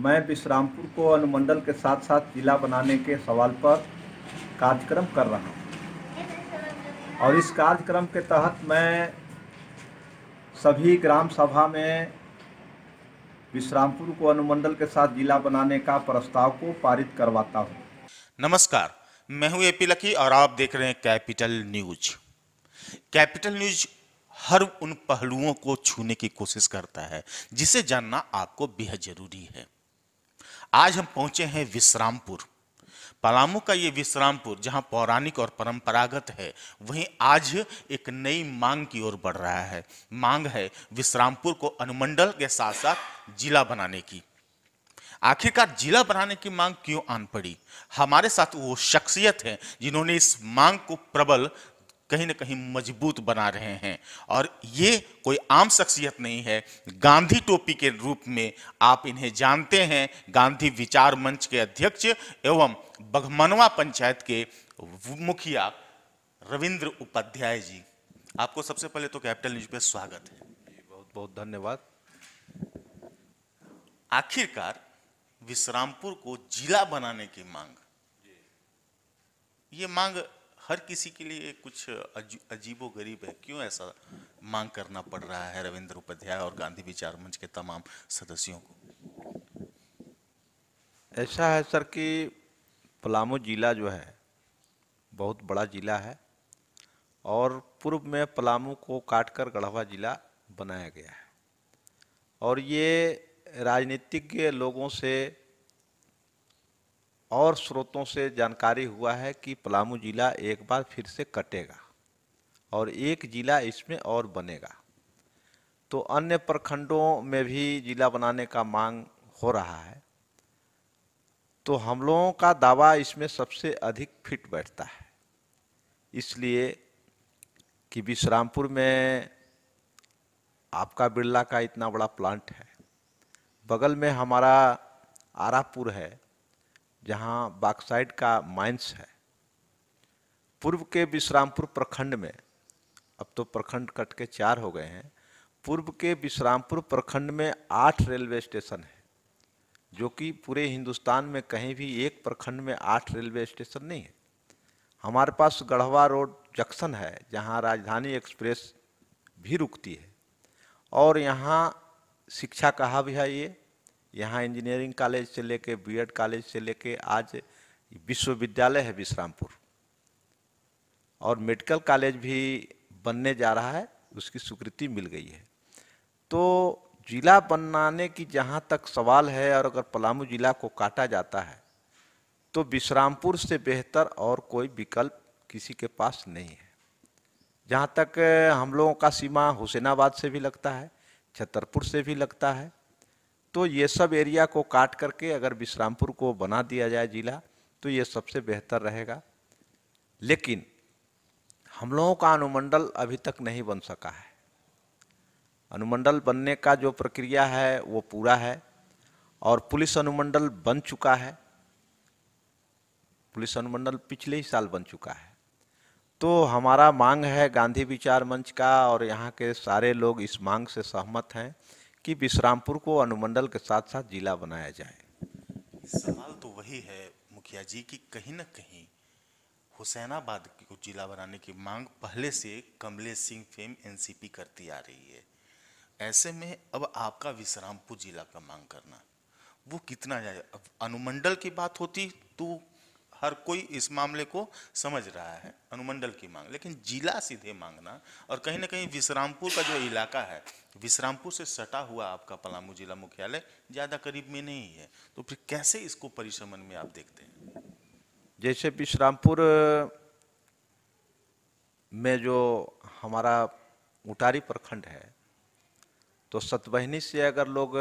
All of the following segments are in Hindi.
मैं विश्रामपुर को अनुमंडल के साथ साथ जिला बनाने के सवाल पर कार्यक्रम कर रहा हूँ और इस कार्यक्रम के तहत मैं सभी ग्राम सभा में विश्रामपुर को अनुमंडल के साथ जिला बनाने का प्रस्ताव को पारित करवाता हूँ। नमस्कार, मैं हूं एपी लकी और आप देख रहे हैं कैपिटल न्यूज। कैपिटल न्यूज हर उन पहलुओं को छूने की कोशिश करता है जिसे जानना आपको बेहद जरूरी है। आज हम पहुंचे हैं विश्रामपुर। पलामू का ये विश्रामपुर जहां पौराणिक और परंपरागत है, वहीं आज एक नई मांग की ओर बढ़ रहा है। मांग है विश्रामपुर को अनुमंडल के साथ साथ जिला बनाने की। आखिरकार जिला बनाने की मांग क्यों आन पड़ी? हमारे साथ वो शख्सियत है जिन्होंने इस मांग को प्रबल कहीं ना कहीं मजबूत बना रहे हैं, और ये कोई आम शख्सियत नहीं है। गांधी टोपी के रूप में आप इन्हें जानते हैं। गांधी विचार मंच के अध्यक्ष एवं बघमनवा पंचायत के मुखिया रविंद्र उपाध्याय जी। आपको सबसे पहले तो कैपिटल न्यूज पे स्वागत है। बहुत बहुत धन्यवाद। आखिरकार विश्रामपुर को जिला बनाने की मांग, ये मांग हर किसी के लिए कुछ अजीबो गरीब है। क्यों ऐसा मांग करना पड़ रहा है रविंद्र उपाध्याय और गांधी विचार मंच के तमाम सदस्यों को? ऐसा है सर कि पलामू जिला जो है बहुत बड़ा जिला है और पूर्व में पलामू को काटकर गढ़वा जिला बनाया गया है, और ये राजनीतिज्ञ लोगों से और स्रोतों से जानकारी हुआ है कि पलामू जिला एक बार फिर से कटेगा और एक जिला इसमें और बनेगा। तो अन्य प्रखंडों में भी जिला बनाने का मांग हो रहा है, तो हम लोगों का दावा इसमें सबसे अधिक फिट बैठता है, इसलिए कि विश्रामपुर में आपका बिरला का इतना बड़ा प्लांट है, बगल में हमारा आरापुर है जहां बॉक्साइट का माइंस है। पूर्व के विश्रामपुर प्रखंड में, अब तो प्रखंड कट के 4 हो गए हैं, पूर्व के विश्रामपुर प्रखंड में 8 रेलवे स्टेशन है, जो कि पूरे हिंदुस्तान में कहीं भी एक प्रखंड में 8 रेलवे स्टेशन नहीं है। हमारे पास गढ़वा रोड जंक्शन है जहां राजधानी एक्सप्रेस भी रुकती है, और यहाँ शिक्षा का हब है। ये यहाँ इंजीनियरिंग कॉलेज से लेके बीएड कॉलेज से लेके आज विश्वविद्यालय है विश्रामपुर, और मेडिकल कॉलेज भी बनने जा रहा है, उसकी स्वीकृति मिल गई है। तो जिला बनाने की जहाँ तक सवाल है, और अगर पलामू जिला को काटा जाता है तो विश्रामपुर से बेहतर और कोई विकल्प किसी के पास नहीं है। जहाँ तक हम लोगों का सीमा हुसैनाबाद से भी लगता है, छतरपुर से भी लगता है, तो ये सब एरिया को काट करके अगर विश्रामपुर को बना दिया जाए जिला तो ये सबसे बेहतर रहेगा। लेकिन हम लोगों का अनुमंडल अभी तक नहीं बन सका है। अनुमंडल बनने का जो प्रक्रिया है वो पूरा है, और पुलिस अनुमंडल बन चुका है। पुलिस अनुमंडल पिछले ही साल बन चुका है। तो हमारा मांग है गांधी विचार मंच का, और यहाँ के सारे लोग इस मांग से सहमत हैं कि विश्रामपुर को अनुमंडल के साथ साथ जिला बनाया जाए। सवाल तो वही है मुखिया जी कि कहीं ना कहीं हुसैनाबाद को जिला बनाने की मांग पहले से कमलेश सिंह फेम एनसीपी करती आ रही है। ऐसे में अब आपका विश्रामपुर जिला का मांग करना वो कितना जाए? अब अनुमंडल की बात होती तो हर कोई इस मामले को समझ रहा है, अनुमंडल की मांग, लेकिन जिला सीधे मांगना, और कहीं ना कहीं विश्रामपुर का जो इलाका है, विश्रामपुर से सटा हुआ आपका पलामू जिला मुख्यालय ज़्यादा करीब में नहीं है, तो फिर कैसे इसको परिसमन में आप देखते हैं? जैसे विश्रामपुर में जो हमारा उटारी प्रखंड है, तो सतबहिनी से अगर लोग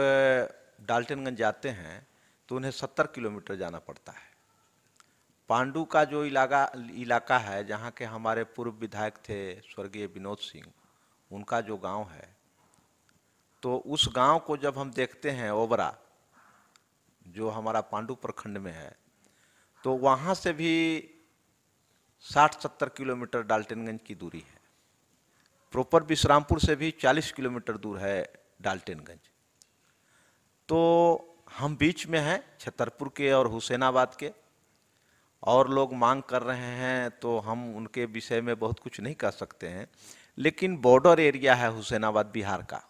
डाल्टनगंज जाते हैं तो उन्हें 70 किलोमीटर जाना पड़ता है। पांडू का जो इलाका है, जहाँ के हमारे पूर्व विधायक थे स्वर्गीय विनोद सिंह, उनका जो गांव है, तो उस गांव को जब हम देखते हैं, ओबरा जो हमारा पांडू प्रखंड में है, तो वहाँ से भी 60-70 किलोमीटर डाल्टनगंज की दूरी है। प्रॉपर विश्रामपुर से भी 40 किलोमीटर दूर है डाल्टनगंज। तो हम बीच में हैं छतरपुर के और हुसैनाबाद के, और लोग मांग कर रहे हैं तो हम उनके विषय में बहुत कुछ नहीं कह सकते हैं, लेकिन बॉर्डर एरिया है हुसैनाबाद बिहार का,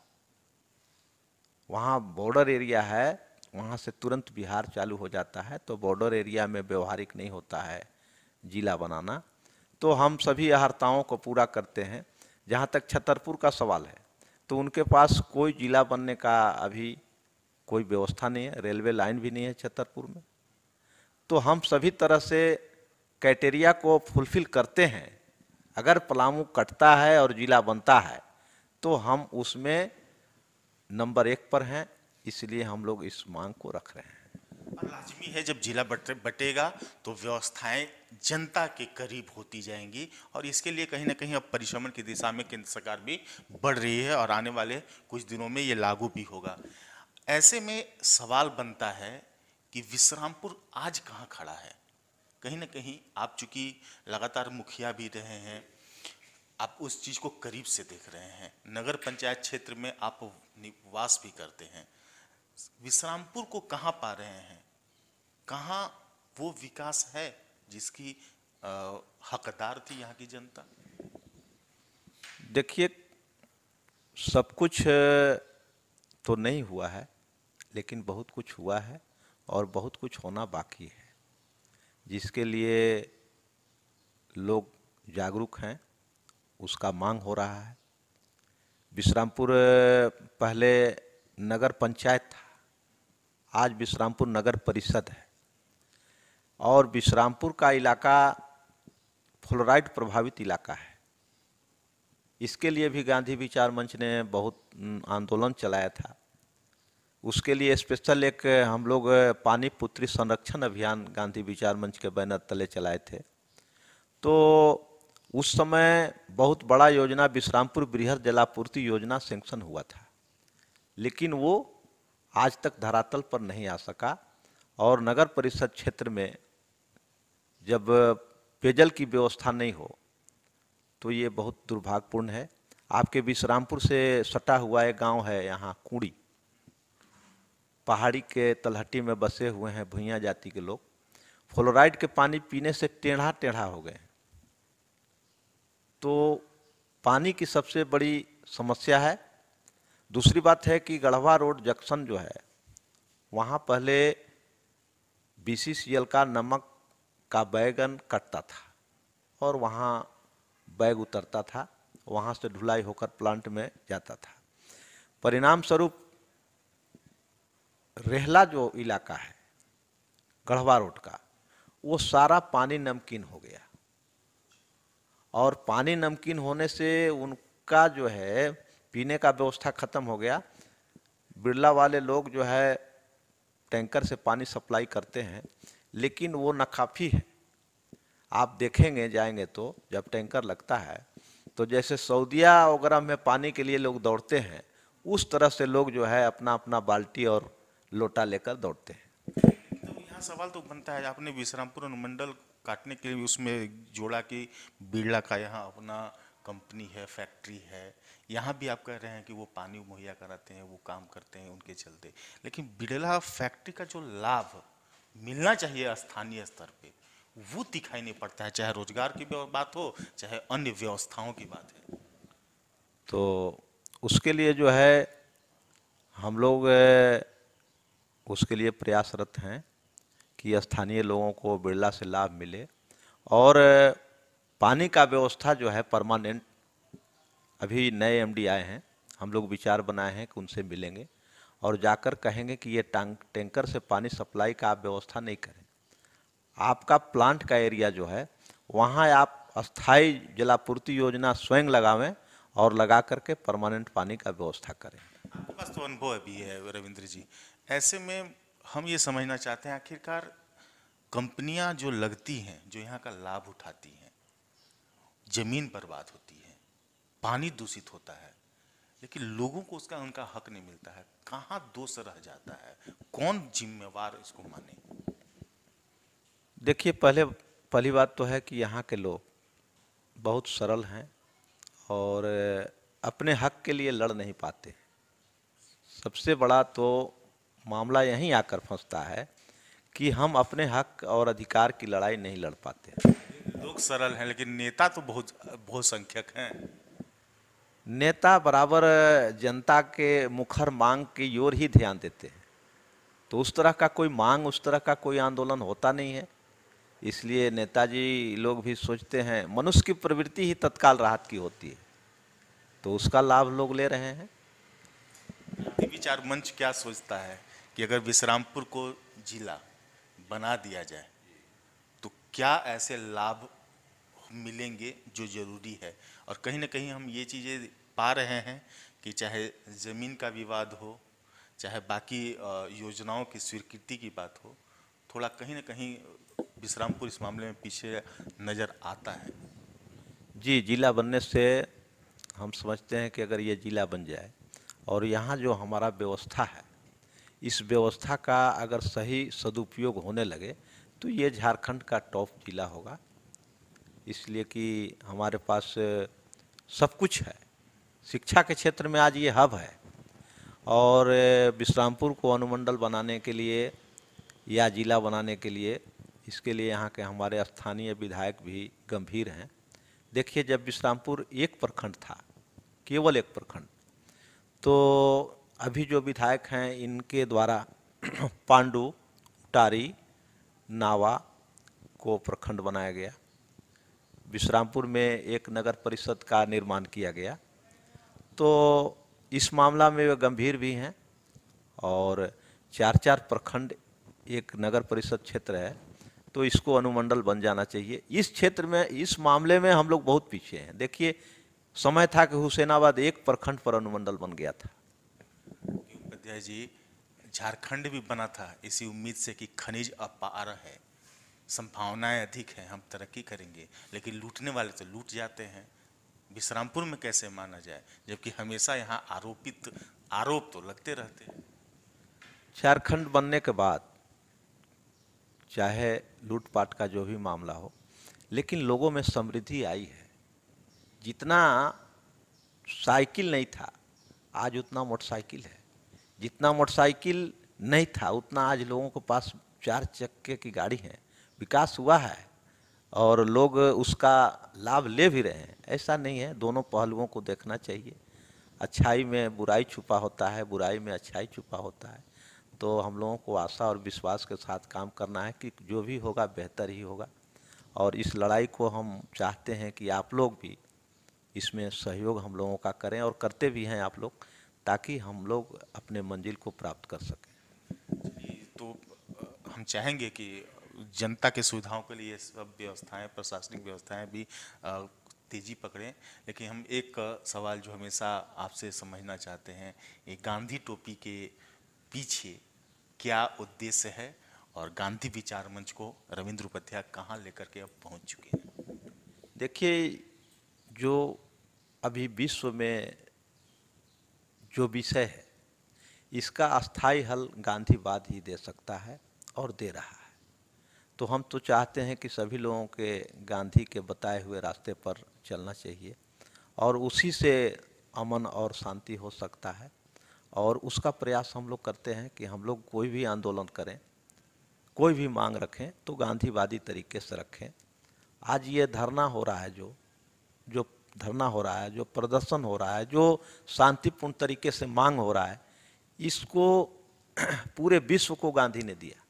वहाँ बॉर्डर एरिया है, वहाँ से तुरंत बिहार चालू हो जाता है, तो बॉर्डर एरिया में व्यवहारिक नहीं होता है जिला बनाना। तो हम सभी अहर्ताओं को पूरा करते हैं। जहाँ तक छतरपुर का सवाल है, तो उनके पास कोई जिला बनने का अभी कोई व्यवस्था नहीं है, रेलवे लाइन भी नहीं है छतरपुर में। तो हम सभी तरह से क्राइटेरिया को फुलफिल करते हैं। अगर पलामू कटता है और जिला बनता है तो हम उसमें नंबर 1 पर हैं, इसलिए हम लोग इस मांग को रख रहे हैं। और लाजमी है, जब जिला बटेगा तो व्यवस्थाएं जनता के करीब होती जाएंगी, और इसके लिए कहीं ना कहीं अब परिश्रमण की दिशा में केंद्र सरकार भी बढ़ रही है, और आने वाले कुछ दिनों में ये लागू भी होगा। ऐसे में सवाल बनता है कि विश्रामपुर आज कहाँ खड़ा है। कहीं ना कहीं आप चूंकि लगातार मुखिया भी रहे हैं, आप उस चीज को करीब से देख रहे हैं, नगर पंचायत क्षेत्र में आप निवास भी करते हैं, विश्रामपुर को कहाँ पा रहे हैं, कहाँ वो विकास है जिसकी हकदार थी यहाँ की जनता। देखिए, सब कुछ तो नहीं हुआ है, लेकिन बहुत कुछ हुआ है और बहुत कुछ होना बाकी है, जिसके लिए लोग जागरूक हैं, उसका मांग हो रहा है। विश्रामपुर पहले नगर पंचायत था, आज विश्रामपुर नगर परिषद है, और विश्रामपुर का इलाका फ्लोराइड प्रभावित इलाका है। इसके लिए भी गांधी विचार मंच ने बहुत आंदोलन चलाया था। उसके लिए स्पेशल एक हम लोग पानी पुत्री संरक्षण अभियान गांधी विचार मंच के बैनर तले चलाए थे। तो उस समय बहुत बड़ा योजना विश्रामपुर बृहद जलापूर्ति योजना सैंक्शन हुआ था, लेकिन वो आज तक धरातल पर नहीं आ सका। और नगर परिषद क्षेत्र में जब पेयजल की व्यवस्था नहीं हो तो ये बहुत दुर्भाग्यपूर्ण है। आपके विश्रामपुर से सटा हुआ एक गांव है यहाँ कुड़ी, पहाड़ी के तलहटी में बसे हुए हैं भुइयाँ जाति के लोग, फ्लोराइड के पानी पीने से टेढ़ा टेढ़ा हो गए। तो पानी की सबसे बड़ी समस्या है। दूसरी बात है कि गढ़वा रोड जंक्शन जो है, वहाँ पहले BCCL का नमक का बैगन कटता था और वहाँ बैग उतरता था, वहाँ से ढुलाई होकर प्लांट में जाता था। परिणाम स्वरूप रेहला जो इलाका है गढ़वा रोड का, वो सारा पानी नमकीन हो गया, और पानी नमकीन होने से उनका जो है पीने का व्यवस्था खत्म हो गया। बिरला वाले लोग जो है टैंकर से पानी सप्लाई करते हैं, लेकिन वो नाकाफी है। आप देखेंगे जाएंगे तो जब टैंकर लगता है तो जैसे सऊदिया वगैरह में पानी के लिए लोग दौड़ते हैं, उस तरह से लोग जो है अपना अपना बाल्टी और लोटा लेकर दौड़ते हैं। तो यहाँ सवाल तो बनता है, आपने विश्रामपुर अनुमंडल काटने के लिए उसमें जोड़ा कि बिरला का यहाँ अपना कंपनी है, फैक्ट्री है, यहाँ भी आप कह रहे हैं कि वो पानी मुहैया कराते हैं, वो काम करते हैं उनके चलते, लेकिन बिरला फैक्ट्री का जो लाभ मिलना चाहिए स्थानीय स्तर पे वो दिखाई नहीं पड़ता है, चाहे रोजगार की बात हो चाहे अन्य व्यवस्थाओं की बात है। तो उसके लिए जो है हम लोग उसके लिए प्रयासरत हैं कि स्थानीय लोगों को बिरला से लाभ मिले, और पानी का व्यवस्था जो है परमानेंट, अभी नए MD आए हैं, हम लोग विचार बनाए हैं कि उनसे मिलेंगे और जाकर कहेंगे कि ये टैंकर से पानी सप्लाई का आप व्यवस्था नहीं करें, आपका प्लांट का एरिया जो है वहाँ आप अस्थाई जलापूर्ति योजना स्वयं लगावें और लगा करके परमानेंट पानी का व्यवस्था करें। आपके पास तो अनुभव भी है रविंद्र जी, ऐसे में हम ये समझना चाहते हैं आखिरकार कंपनियां जो लगती हैं, जो यहाँ का लाभ उठाती हैं, जमीन बर्बाद होती है, पानी दूषित होता है, लेकिन लोगों को उसका उनका हक नहीं मिलता है, कहाँ दोष रह जाता है, कौन जिम्मेवार इसको माने। देखिए, पहली बात तो है कि यहाँ के लोग बहुत सरल हैं और अपने हक के लिए लड़ नहीं पाते। सबसे बड़ा तो मामला यहीं आकर फंसता है कि हम अपने हक और अधिकार की लड़ाई नहीं लड़ पाते। लोग सरल हैं लेकिन नेता तो बहुत बहुसंख्यक हैं। नेता बराबर जनता के मुखर मांग की ओर ही ध्यान देते हैं, तो उस तरह का कोई मांग, उस तरह का कोई आंदोलन होता नहीं है। इसलिए नेताजी लोग भी सोचते हैं, मनुष्य की प्रवृत्ति ही तत्काल राहत की होती है, तो उसका लाभ लोग ले रहे हैं। गांधी विचार मंच क्या सोचता है कि अगर विश्रामपुर को जिला बना दिया जाए तो क्या ऐसे लाभ मिलेंगे जो जरूरी है? और कहीं ना कहीं हम ये चीज़ें पा रहे हैं कि चाहे ज़मीन का विवाद हो, चाहे बाकी योजनाओं की स्वीकृति की बात हो, थोड़ा कहीं ना कहीं विश्रामपुर इस मामले में पीछे नज़र आता है। जी, जिला बनने से हम समझते हैं कि अगर ये जिला बन जाए और यहाँ जो हमारा व्यवस्था है, इस व्यवस्था का अगर सही सदुपयोग होने लगे तो ये झारखंड का टॉप जिला होगा। इसलिए कि हमारे पास सब कुछ है। शिक्षा के क्षेत्र में आज ये हब है, और विश्रामपुर को अनुमंडल बनाने के लिए या जिला बनाने के लिए, इसके लिए यहाँ के हमारे स्थानीय विधायक भी गंभीर हैं। देखिए, जब विश्रामपुर एक प्रखंड था, केवल एक प्रखंड, तो अभी जो विधायक हैं इनके द्वारा पांडु, टारी, नावा को प्रखंड बनाया गया। विश्रामपुर में एक नगर परिषद का निर्माण किया गया। तो इस मामला में वे गंभीर भी हैं, और 4-4 प्रखंड एक नगर परिषद क्षेत्र है, तो इसको अनुमंडल बन जाना चाहिए। इस क्षेत्र में, इस मामले में हम लोग बहुत पीछे हैं। देखिए, समय था कि हुसैनाबाद एक प्रखंड पर अनुमंडल बन गया था। उपाध्याय जी, झारखंड भी बना था इसी उम्मीद से कि खनिज अपार है, संभावनाएं अधिक हैं, हम तरक्की करेंगे, लेकिन लूटने वाले तो लूट जाते हैं। विश्रामपुर में कैसे माना जाए, जबकि हमेशा यहाँ आरोप तो लगते रहते हैं। झारखंड बनने के बाद चाहे लूटपाट का जो भी मामला हो, लेकिन लोगों में समृद्धि आई है। जितना साइकिल नहीं था, आज उतना मोटरसाइकिल है। जितना मोटरसाइकिल नहीं था, उतना आज लोगों के पास 4 चक्के की गाड़ी है। विकास हुआ है और लोग उसका लाभ ले भी रहे हैं। ऐसा नहीं है, दोनों पहलुओं को देखना चाहिए। अच्छाई में बुराई छुपा होता है, बुराई में अच्छाई छुपा होता है। तो हम लोगों को आशा और विश्वास के साथ काम करना है कि जो भी होगा बेहतर ही होगा, और इस लड़ाई को हम चाहते हैं कि आप लोग भी इसमें सहयोग हम लोगों का करें, और करते भी हैं आप लोग, ताकि हम लोग अपने मंजिल को प्राप्त कर सकें। तो हम चाहेंगे कि जनता के सुविधाओं के लिए सब व्यवस्थाएं, प्रशासनिक व्यवस्थाएं भी तेजी पकड़ें। लेकिन हम एक सवाल जो हमेशा आपसे समझना चाहते हैं, ये गांधी टोपी के पीछे क्या उद्देश्य है, और गांधी विचार मंच को रविंद्र उपाध्याय कहाँ लेकर के अब पहुंच चुके हैं? देखिए, जो अभी विश्व में जो विषय है, इसका अस्थाई हल गांधीवाद ही दे सकता है और दे रहा है। तो हम तो चाहते हैं कि सभी लोगों के गांधी के बताए हुए रास्ते पर चलना चाहिए, और उसी से अमन और शांति हो सकता है। और उसका प्रयास हम लोग करते हैं कि हम लोग कोई भी आंदोलन करें, कोई भी मांग रखें, तो गांधीवादी तरीके से रखें। आज ये धरना हो रहा है, जो धरना हो रहा है, जो प्रदर्शन हो रहा है, जो शांतिपूर्ण तरीके से मांग हो रहा है, इसको पूरे विश्व को गांधी ने दिया।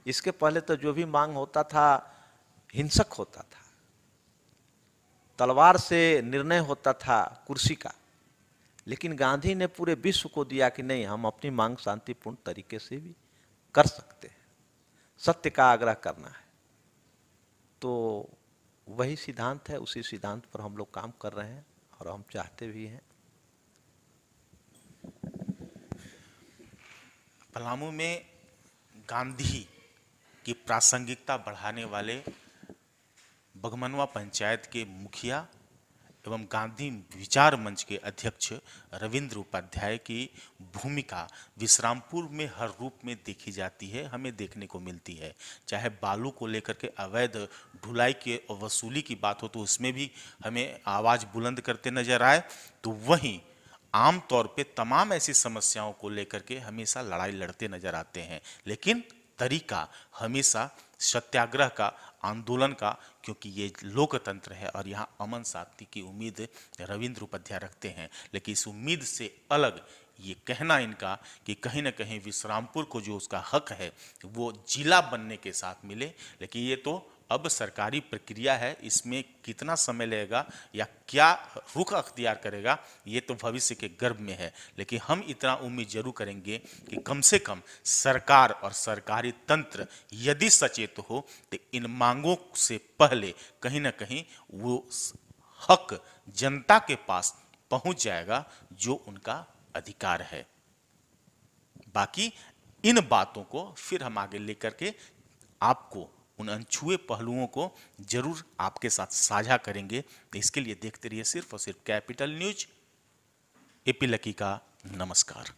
इसके पहले तो जो भी मांग होता था हिंसक होता था, तलवार से निर्णय होता था कुर्सी का, लेकिन गांधी ने पूरे विश्व को दिया कि नहीं, हम अपनी मांग शांतिपूर्ण तरीके से भी कर सकते हैं, सत्य का आग्रह करना है। तो वही सिद्धांत है, उसी सिद्धांत पर हम लोग काम कर रहे हैं, और हम चाहते भी हैं। पलामू में गांधी की प्रासंगिकता बढ़ाने वाले बगमनवा पंचायत के मुखिया एवं गांधी विचार मंच के अध्यक्ष रविंद्र उपाध्याय की भूमिका विश्रामपुर में हर रूप में देखी जाती है, हमें देखने को मिलती है। चाहे बालू को लेकर के अवैध ढुलाई के वसूली की बात हो, तो उसमें भी हमें आवाज़ बुलंद करते नजर आए, तो वहीं आमतौर पे तमाम ऐसी समस्याओं को लेकर के हमेशा लड़ाई लड़ते नजर आते हैं, लेकिन तरीका हमेशा सत्याग्रह का, आंदोलन का, क्योंकि ये लोकतंत्र है और यहाँ अमन शांति की उम्मीद रविंद्र उपाध्याय रखते हैं। लेकिन इस उम्मीद से अलग ये कहना इनका कि कहीं ना कहीं विश्रामपुर को जो उसका हक है वो जिला बनने के साथ मिले, लेकिन ये तो अब सरकारी प्रक्रिया है, इसमें कितना समय लगेगा या क्या रुख अख्तियार करेगा ये तो भविष्य के गर्भ में है। लेकिन हम इतना उम्मीद जरूर करेंगे कि कम से कम सरकार और सरकारी तंत्र यदि सचेत हो तो इन मांगों से पहले कहीं ना कहीं वो हक जनता के पास पहुंच जाएगा जो उनका अधिकार है। बाकी इन बातों को फिर हम आगे लेकर के आपको उन अनछुए पहलुओं को जरूर आपके साथ साझा करेंगे। तो इसके लिए देखते रहिए सिर्फ और सिर्फ कैपिटल न्यूज। एपी लकी का नमस्कार।